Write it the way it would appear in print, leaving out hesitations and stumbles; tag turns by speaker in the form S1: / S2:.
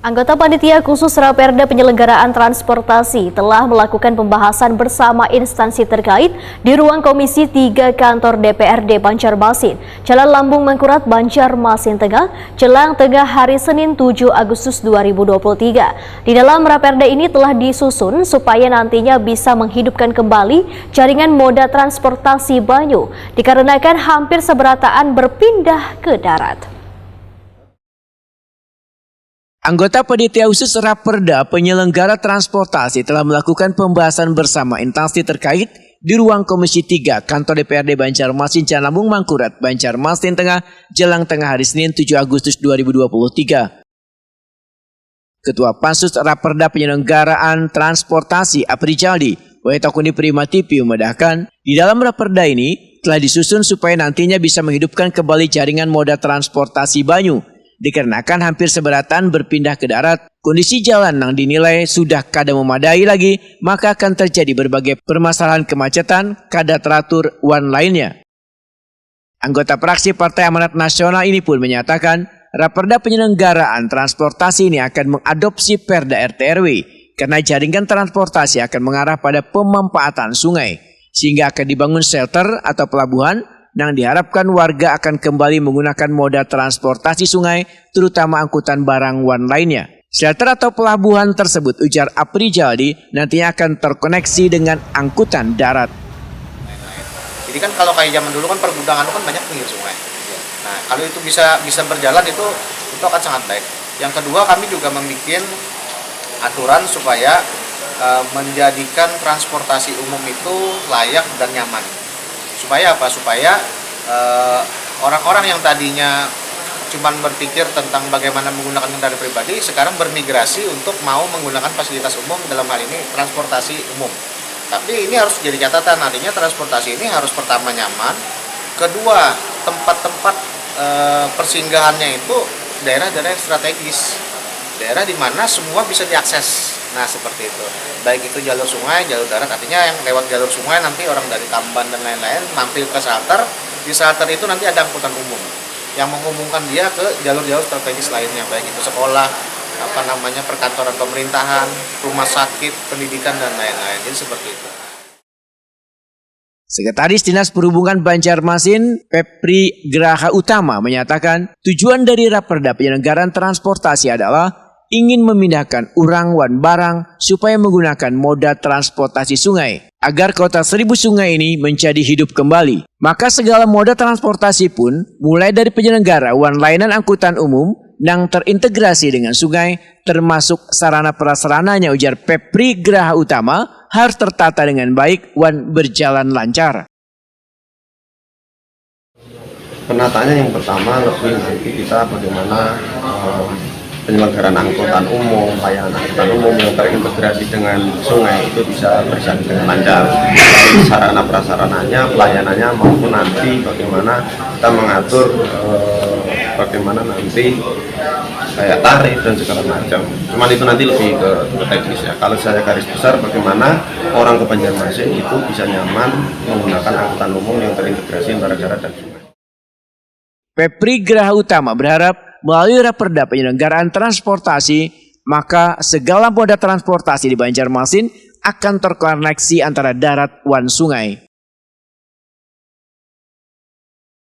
S1: Anggota Panitia Khusus Raperda Penyelenggaraan Transportasi telah melakukan pembahasan bersama instansi terkait di ruang Komisi 3 Kantor DPRD Banjarmasin, Jalan Lambung Mangkurat, Banjarmasin Tengah, jelang tengah hari Senin 7 Agustus 2023. Di dalam Raperda ini telah disusun supaya nantinya bisa menghidupkan kembali jaringan moda transportasi Banyu, dikarenakan hampir seberataan berpindah ke darat.
S2: Anggota Panitia Khusus Raperda Penyelenggara Transportasi telah melakukan pembahasan bersama instansi terkait di ruang Komisi 3 Kantor DPRD Banjarmasin, Jalan Lambung Mangkurat, Banjarmasin Tengah, jelang tengah hari Senin 7 Agustus 2023. Ketua Pansus Raperda Penyelenggaraan Transportasi Aprijadi, Wetokuni Primatipi memedahkan, di dalam Raperda ini telah disusun supaya nantinya bisa menghidupkan kembali jaringan moda transportasi Banyu. Dikarenakan hampir seberatan berpindah ke darat, kondisi jalan yang dinilai sudah kada memadai lagi, maka akan terjadi berbagai permasalahan kemacetan, kada teratur one lainnya. Anggota fraksi Partai Amanat Nasional ini pun menyatakan, Raperda Penyelenggaraan Transportasi ini akan mengadopsi Perda RT/RW, karena jaringan transportasi akan mengarah pada pemanfaatan sungai, sehingga akan dibangun shelter atau pelabuhan, yang diharapkan warga akan kembali menggunakan moda transportasi sungai, terutama angkutan barang one lainnya. Shelter atau pelabuhan tersebut, ujar Aprijadi, nantinya akan terkoneksi dengan angkutan darat.
S3: Jadi kan kalau kayak zaman dulu kan pergudangan itu kan banyak pinggir sungai. Nah kalau itu bisa berjalan itu akan sangat baik. Yang kedua, kami juga membuat aturan supaya menjadikan transportasi umum itu layak dan nyaman. Supaya apa? Supaya orang-orang yang tadinya cuma berpikir tentang bagaimana menggunakan kendaraan pribadi, sekarang bermigrasi untuk mau menggunakan fasilitas umum, dalam hal ini transportasi umum. Tapi ini harus jadi catatan, artinya transportasi ini harus pertama nyaman, kedua tempat-tempat persinggahannya itu daerah-daerah strategis, daerah di mana semua bisa diakses. Nah seperti itu, baik itu jalur sungai, jalur darat, artinya yang lewat jalur sungai nanti orang dari Tamban dan lain-lain mampir ke shelter, di shelter itu nanti ada angkutan umum yang menghubungkan dia ke jalur-jalur strategis lainnya, baik itu sekolah, perkantoran pemerintahan, rumah sakit, pendidikan dan lain-lain. Jadi seperti itu.
S2: Sekretaris Dinas Perhubungan Banjarmasin, Pepri Graha Utama menyatakan, tujuan dari Raperda Penyelenggaraan Transportasi adalah ingin memindahkan urang-wan barang supaya menggunakan moda transportasi sungai, agar kota 1000 sungai ini menjadi hidup kembali. Maka segala moda transportasi pun, mulai dari penyelenggara wan layanan angkutan umum yang terintegrasi dengan sungai, termasuk sarana prasarananya, ujar Pepri Graha Utama, harus tertata dengan baik wan berjalan lancar.
S4: Penataannya yang pertama lebih nanti kita bagaimana penyelenggaraan angkutan umum, layanan angkutan umum yang terintegrasi dengan sungai itu bisa berjalan dengan lancar. Sarana prasarananya, pelayanannya maupun nanti bagaimana kita mengatur bagaimana nanti kayak tarif dan segala macam. Cuman itu nanti lebih ke teknis ya. Kalau saya garis besar bagaimana orang ke Banjarmasin itu bisa nyaman menggunakan angkutan umum yang terintegrasi antara darat dan sungai.
S2: Pepri Graha Utama berharap melalui Raperda Penyelenggaraan Transportasi, maka segala moda transportasi di Banjarmasin akan terkoneksi antara darat wan sungai.